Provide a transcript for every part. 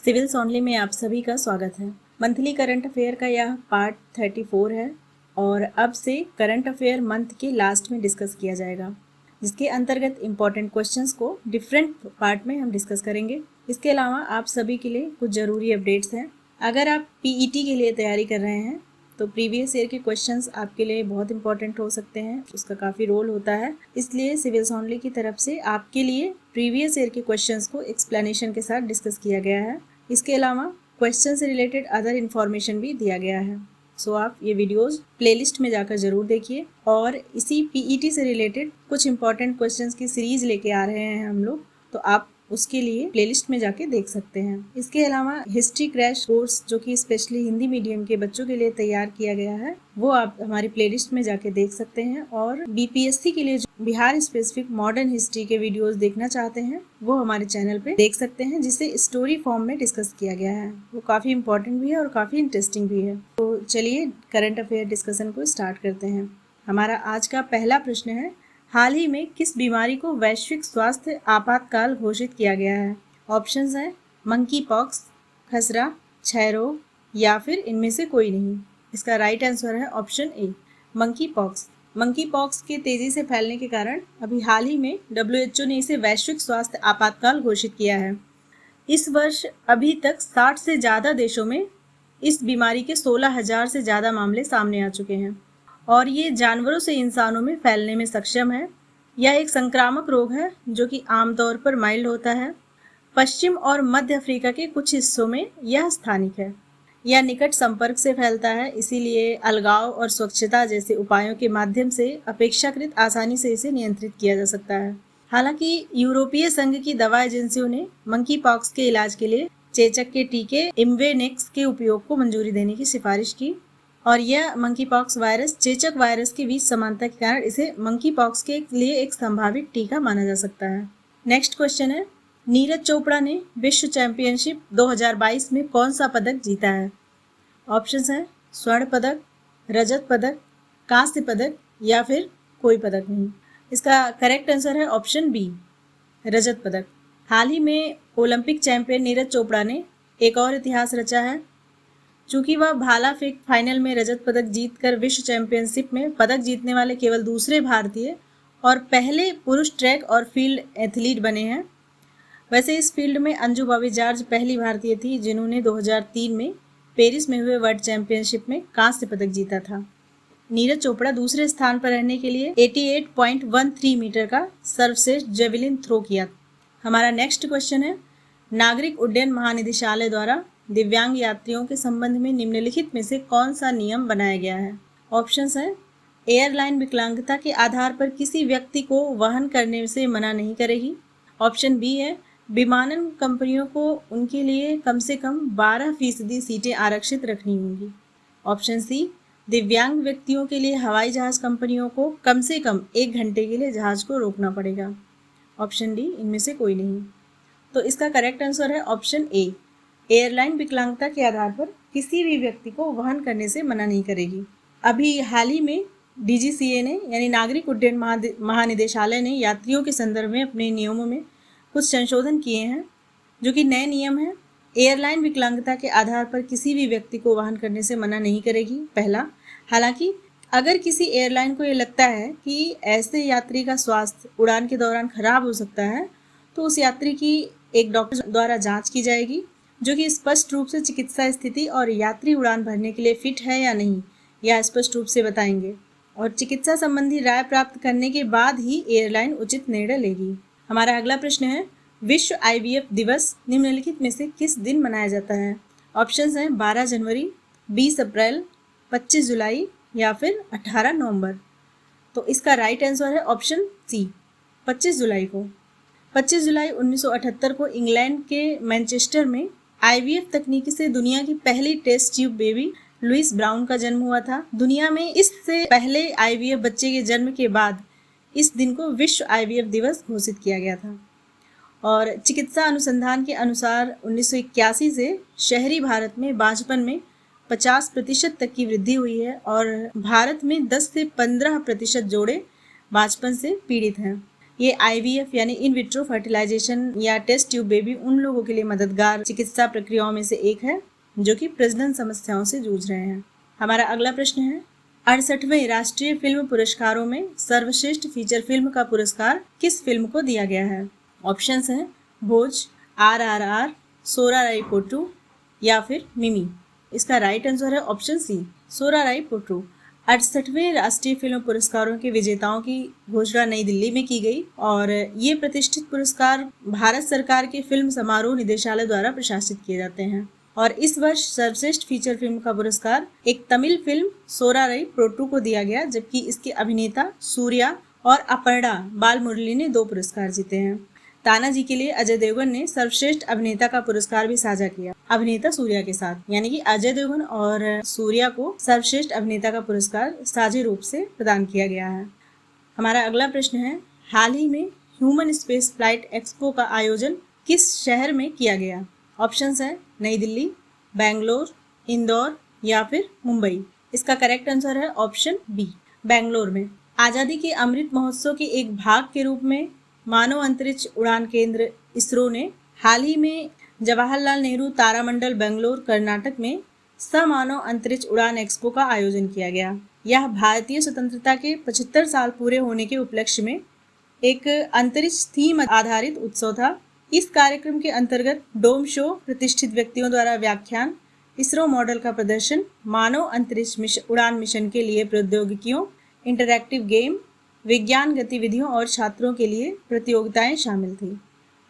Civils only में आप सभी का स्वागत है। मंथली करंट अफेयर का यह पार्ट 34 है और अब से करंट अफेयर मंथ के लास्ट में डिस्कस किया जाएगा, जिसके अंतर्गत इम्पॉर्टेंट क्वेश्चंस को डिफरेंट पार्ट में हम डिस्कस करेंगे। इसके अलावा आप सभी के लिए कुछ ज़रूरी अपडेट्स हैं। अगर आप पीईटी के लिए तैयारी कर रहे हैं तो प्रीवियस ईयर के क्वेश्चंस आपके लिए बहुत इंपॉर्टेंट हो सकते हैं, उसका काफ़ी रोल होता है। इसलिए सिविल्स ओनली की तरफ से आपके लिए प्रीवियस ईयर के क्वेश्चंस को एक्सप्लेनेशन के साथ डिस्कस किया गया है। इसके अलावा क्वेश्चन से रिलेटेड अदर इन्फॉर्मेशन भी दिया गया है। सो आप ये वीडियोस प्लेलिस्ट में जाकर ज़रूर देखिए और इसी पीईटी से रिलेटेड कुछ इंपॉर्टेंट क्वेश्चंस की सीरीज लेके आ रहे हैं हम लोग, तो आप उसके लिए प्लेलिस्ट में जाके देख सकते हैं। इसके अलावा हिस्ट्री क्रैश कोर्स जो कि स्पेशली हिंदी मीडियम के बच्चों के लिए तैयार किया गया है, वो आप हमारी प्लेलिस्ट में जाके देख सकते हैं। और बीपीएससी के लिए जो बिहार स्पेसिफिक मॉडर्न हिस्ट्री के वीडियोस देखना चाहते हैं वो हमारे चैनल पे देख सकते हैं, जिसे स्टोरी फॉर्म में डिस्कस किया गया है। वो काफ़ी इंपॉर्टेंट भी है और काफ़ी इंटरेस्टिंग भी है। तो चलिए करंट अफेयर डिस्कशन को स्टार्ट करते हैं। हमारा आज का पहला प्रश्न है, हाल ही में किस बीमारी को वैश्विक स्वास्थ्य आपातकाल घोषित किया गया है? ऑप्शंस हैं मंकी पॉक्स, खसरा, क्षय रोग या फिर इनमें से कोई नहीं। इसका राइट आंसर है option A, monkey pox. Monkey pox के तेजी से फैलने के कारण अभी हाल ही में WHO ने इसे वैश्विक स्वास्थ्य आपातकाल घोषित किया है। इस वर्ष अभी तक 60 से ज़्यादा देशों में इस बीमारी के 16,000 से ज़्यादा मामले सामने आ चुके हैं और ये जानवरों से इंसानों में फैलने में सक्षम है। यह एक संक्रामक रोग है जो कि आमतौर पर माइल्ड होता है। पश्चिम और मध्य अफ्रीका के कुछ हिस्सों में यह स्थानिक है। यह निकट संपर्क से फैलता है, इसीलिए अलगाव और स्वच्छता जैसे उपायों के माध्यम से अपेक्षाकृत आसानी से इसे नियंत्रित किया जा सकता है। हालांकि यूरोपीय संघ की दवा एजेंसियों ने मंकी पॉक्स के इलाज के लिए चेचक के टीके इम्वेनेक्स के उपयोग को मंजूरी देने की सिफारिश की और यह मंकी पॉक्स वायरस चेचक वायरस के बीच समानता के कारण इसे मंकी पॉक्स के लिए एक संभावित टीका माना जा सकता है। नेक्स्ट क्वेश्चन है, नीरज चोपड़ा ने विश्व चैंपियनशिप 2022 में कौन सा पदक जीता है? ऑप्शंस हैं स्वर्ण पदक, रजत पदक, कांस्य पदक या फिर कोई पदक नहीं। इसका करेक्ट आंसर है ऑप्शन बी, रजत पदक। हाल ही में ओलंपिक चैंपियन नीरज चोपड़ा ने एक और इतिहास रचा है। चूंकि वह भाला फेंक फाइनल में रजत पदक जीतकर विश्व चैंपियनशिप में पदक जीतने वाले केवल दूसरे भारतीय और पहले पुरुष ट्रैक और फील्ड एथलीट बने हैं। वैसे इस फील्ड में अंजू बॉबी जॉर्ज पहली भारतीय थी जिन्होंने 2003 में पेरिस में हुए वर्ल्ड चैंपियनशिप में कांस्य पदक जीता था। नीरज चोपड़ा दूसरे स्थान पर रहने के लिए 88.13 मीटर का सर्वश्रेष्ठ जेवलिन थ्रो किया। हमारा नेक्स्ट क्वेश्चन है, नागरिक उड्डयन महानिदेशालय द्वारा दिव्यांग यात्रियों के संबंध में निम्नलिखित में से कौन सा नियम बनाया गया है? ऑप्शंस हैं एयरलाइन विकलांगता के आधार पर किसी व्यक्ति को वहन करने से मना नहीं करेगी। ऑप्शन बी है विमानन कंपनियों को उनके लिए कम से कम 12% सीटें आरक्षित रखनी होंगी। ऑप्शन सी, दिव्यांग व्यक्तियों के लिए हवाई जहाज कंपनियों को कम से कम 1 घंटे के लिए जहाज को रोकना पड़ेगा। ऑप्शन डी, इनमें से कोई नहीं। तो इसका करेक्ट आंसर है ऑप्शन ए, एयरलाइन विकलांगता के आधार पर किसी भी व्यक्ति को वहन करने से मना नहीं करेगी। अभी हाल ही में DGCA ने यानी नागरिक उड्डयन महानिदेशालय ने यात्रियों के संदर्भ में अपने नियमों में कुछ संशोधन किए हैं, जो कि नए नियम हैं। एयरलाइन विकलांगता के आधार पर किसी भी व्यक्ति को वहन करने से मना नहीं करेगी, पहला। हालांकि अगर किसी एयरलाइन को ये लगता है कि ऐसे यात्री का स्वास्थ्य उड़ान के दौरान खराब हो सकता है तो उस यात्री की एक डॉक्टर द्वारा जांच की जाएगी, जो कि स्पष्ट रूप से चिकित्सा स्थिति और यात्री उड़ान भरने के लिए फिट है या नहीं, यह स्पष्ट रूप से बताएंगे और चिकित्सा संबंधी राय प्राप्त करने के बाद ही एयरलाइन उचित निर्णय लेगी। हमारा अगला प्रश्न है, विश्व IVF दिवस निम्नलिखित में से किस दिन मनाया जाता है? ऑप्शंस हैं 12 जनवरी, 20 अप्रैल, 25 जुलाई या फिर 18 नवंबर। तो इसका राइट आंसर है ऑप्शन सी, 25 जुलाई को। 25 जुलाई 1978 को इंग्लैंड के मैनचेस्टर में IVF तकनीक से दुनिया की पहली test tube baby Louise Brown का जन्म हुआ था। दुनिया में इससे पहले IVF बच्चे के जन्म के बाद इस दिन को विश्व IVF दिवस घोषित किया गया था। और चिकित्सा अनुसंधान के अनुसार 1981 से शहरी भारत में बांझपन में 50% तक की वृद्धि हुई है और भारत में 10 से 15% जोड़े बांझपन से पीड़ित हैं। ये IVF यानी इन विट्रो फर्टिलाइजेशन या टेस्ट ट्यूब बेबी उन लोगों के लिए मददगार चिकित्सा प्रक्रियाओं में से एक है जो कि प्रजनन समस्याओं से जूझ रहे हैं। हमारा अगला प्रश्न है, 68वें राष्ट्रीय फिल्म पुरस्कारों में सर्वश्रेष्ठ फीचर फिल्म का पुरस्कार किस फिल्म को दिया गया है? ऑप्शंस हैं भोज, RRR, सोराराई पोट्रू या फिर मिमी। इसका राइट आंसर है ऑप्शन सी, सोराराई पोट्रू। 68वें राष्ट्रीय फिल्म पुरस्कारों के विजेताओं की घोषणा नई दिल्ली में की गई और ये प्रतिष्ठित पुरस्कार भारत सरकार के फिल्म समारोह निदेशालय द्वारा प्रशासित किए जाते हैं। और इस वर्ष सर्वश्रेष्ठ फीचर फिल्म का पुरस्कार एक तमिल फिल्म सोराराई पोट्रू को दिया गया, जबकि इसके अभिनेता सूर्या और अपर्णा बालमुरली ने 2 पुरस्कार जीते हैं। तानाजी के लिए अजय देवगन ने सर्वश्रेष्ठ अभिनेता का पुरस्कार भी साझा किया अभिनेता सूर्या के साथ, यानी कि अजय देवगन और सूर्या को सर्वश्रेष्ठ अभिनेता का पुरस्कार साझे रूप से प्रदान किया गया है। हमारा अगला प्रश्न है, हाल ही में ह्यूमन स्पेस फ्लाइट एक्सपो का आयोजन किस शहर में किया गया? ऑप्शंस है नई दिल्ली, बेंगलोर, इंदौर या फिर मुंबई। इसका करेक्ट आंसर है ऑप्शन बी, बेंगलोर में। आज़ादी के अमृत महोत्सव के एक भाग के रूप में मानव अंतरिक्ष उड़ान केंद्र इसरो ने हाल ही में जवाहरलाल नेहरू तारामंडल बेंगलोर कर्नाटक में समानव अंतरिक्ष उड़ान एक्सपो का आयोजन किया गया। यह भारतीय स्वतंत्रता के 75 साल पूरे होने के उपलक्ष्य में एक अंतरिक्ष थीम आधारित उत्सव था। इस कार्यक्रम के अंतर्गत डोम शो, प्रतिष्ठित व्यक्तियों द्वारा व्याख्यान, इसरो मॉडल का प्रदर्शन, मानव अंतरिक्ष उड़ान मिशन के लिए प्रौद्योगिकियों, इंटरैक्टिव गेम, विज्ञान गतिविधियों और छात्रों के लिए प्रतियोगिताएं शामिल थी।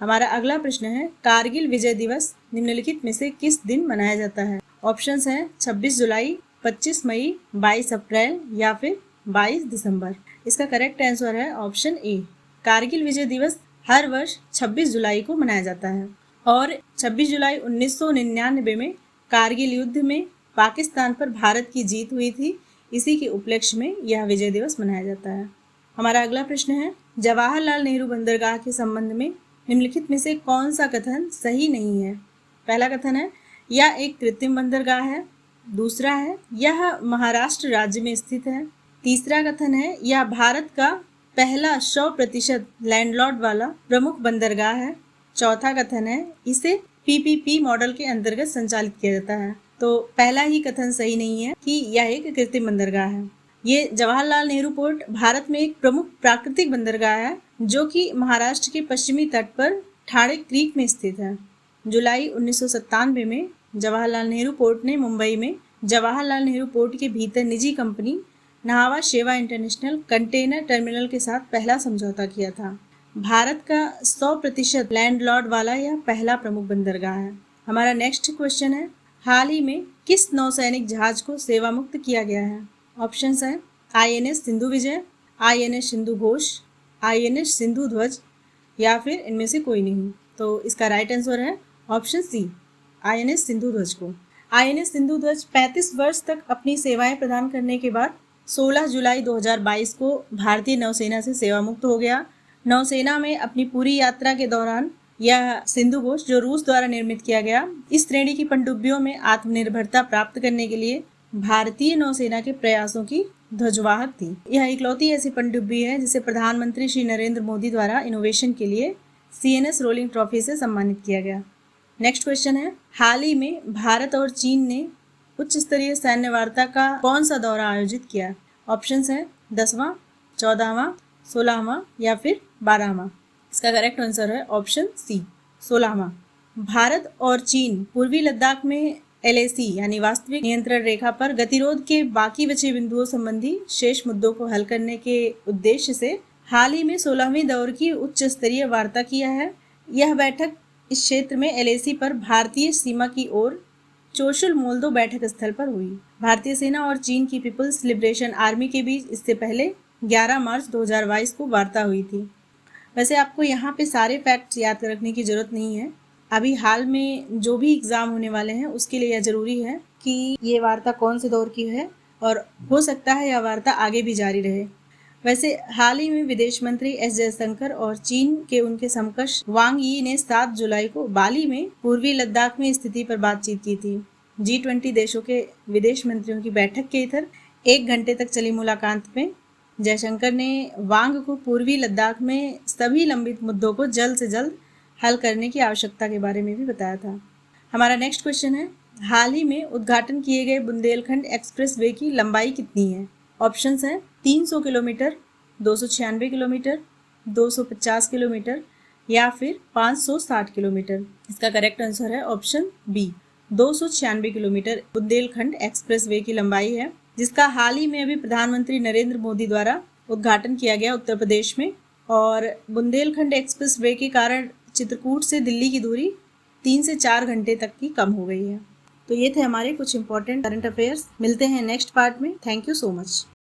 हमारा अगला प्रश्न है, कारगिल विजय दिवस निम्नलिखित में से किस दिन मनाया जाता है? ऑप्शंस हैं 26 जुलाई, 25 मई, 22 अप्रैल या फिर 22 दिसंबर। इसका करेक्ट आंसर है ऑप्शन ए, कारगिल विजय दिवस हर वर्ष 26 जुलाई को मनाया जाता है और 26 जुलाई 1999 में कारगिल युद्ध में पाकिस्तान पर भारत की जीत हुई थी। इसी के उपलक्ष्य में यह विजय दिवस मनाया जाता है। हमारा अगला प्रश्न है, जवाहरलाल नेहरू बंदरगाह के संबंध में निम्नलिखित में से कौन सा कथन सही नहीं है? पहला कथन है, यह एक कृत्रिम बंदरगाह है। दूसरा है, यह महाराष्ट्र राज्य में स्थित है। तीसरा कथन है, यह भारत का पहला 100% लैंडलॉर्ड वाला प्रमुख बंदरगाह है। चौथा कथन है, इसे PPP मॉडल के अंतर्गत संचालित किया जाता है। तो पहला ही कथन सही नहीं है कि यह एक कृत्रिम बंदरगाह है। ये जवाहरलाल नेहरू पोर्ट भारत में एक प्रमुख प्राकृतिक बंदरगाह है जो कि महाराष्ट्र के पश्चिमी तट पर ठाणे क्रीक में स्थित है। जुलाई 1997 में जवाहरलाल नेहरू पोर्ट ने मुंबई में जवाहरलाल नेहरू पोर्ट के भीतर निजी कंपनी नाहवा शेवा इंटरनेशनल कंटेनर टर्मिनल के साथ पहला समझौता किया था। भारत का 100% लैंडलॉर्ड वाला यह पहला प्रमुख बंदरगाह है। हमारा नेक्स्ट क्वेश्चन है, हाल ही में किस नौसैनिक जहाज को सेवा मुक्त किया गया है? ऑप्शंस हैं INS सिंधु विजय, INS सिंधु घोष, INS सिंधु ध्वज या फिर इनमें से कोई नहीं। तो इसका राइट आंसर है ऑप्शन सी, INS सिंधु ध्वज को। INS सिंधु ध्वज 35 वर्ष तक अपनी सेवाएं प्रदान करने के बाद 16 जुलाई 2022 को भारतीय नौसेना से सेवा मुक्त हो गया। नौसेना में अपनी पूरी यात्रा के दौरान यह सिंधु घोष, जो रूस द्वारा निर्मित किया गया, इस श्रेणी की पनडुब्बियों में आत्मनिर्भरता प्राप्त करने के लिए भारतीय नौसेना के प्रयासों की ध्वजवाहक थी। यह इकलौती ऐसी पनडुब्बी है जिसे प्रधानमंत्री श्री नरेंद्र मोदी द्वारा इनोवेशन के लिए CNS रोलिंग ट्रॉफी से सम्मानित किया गया। नेक्स्ट क्वेश्चन है, हाल ही में भारत और चीन ने उच्च स्तरीय सैन्य वार्ता का कौन सा दौरा आयोजित किया? ऑप्शंस हैं 10वां, 14वां, 16वां या फिर 12वां। इसका करेक्ट आंसर है ऑप्शन सी, 16वां। भारत और चीन पूर्वी लद्दाख में LAC यानी वास्तविक नियंत्रण रेखा पर गतिरोध के बाकी बचे बिंदुओं संबंधी शेष मुद्दों को हल करने के उद्देश्य से हाल ही में 16वीं दौर की उच्च स्तरीय वार्ता किया है। यह बैठक इस क्षेत्र में LAC पर भारतीय सीमा की ओर चोशुल मोल्दो बैठक स्थल पर हुई। भारतीय सेना और चीन की पीपल्स लिबरेशन आर्मी के बीच इससे पहले 11 मार्च 2022 को वार्ता हुई थी। वैसे आपको यहाँ पे सारे फैक्ट्स याद रखने की जरूरत नहीं है। अभी हाल में जो भी एग्ज़ाम होने वाले हैं उसके लिए यह ज़रूरी है कि ये वार्ता कौन से दौर की है और हो सकता है यह वार्ता आगे भी जारी रहे। वैसे हाल ही में विदेश मंत्री S जयशंकर और चीन के उनके समकक्ष वांग यी ने 7 जुलाई को बाली में पूर्वी लद्दाख में स्थिति पर बातचीत की थी। G20 देशों के विदेश मंत्रियों की बैठक के इधर 1 घंटे तक चली मुलाकात में जयशंकर ने वांग को पूर्वी लद्दाख में सभी लंबित मुद्दों को जल्द से जल्द हल करने की आवश्यकता के बारे में भी बताया था। हमारा नेक्स्ट क्वेश्चन है, हाल ही में उद्घाटन किए गए बुंदेलखंड एक्सप्रेस वे की लंबाई कितनी है? ऑप्शंस हैं 300 किलोमीटर, 296 किलोमीटर, 250 किलोमीटर या फिर 560 किलोमीटर। इसका करेक्ट आंसर है option B, 296 kilometre Bundelkhand expressway की लंबाई है, जिसका हाल ही में अभी प्रधानमंत्री नरेंद्र मोदी द्वारा उद्घाटन किया गया उत्तर प्रदेश में। और बुंदेलखंड एक्सप्रेस वे के कारण चित्रकूट से दिल्ली की दूरी 3 से 4 घंटे तक की कम हो गई है। तो ये थे हमारे कुछ इंपॉर्टेंट करंट अफेयर्स। मिलते हैं नेक्स्ट पार्ट में। Thank you so much.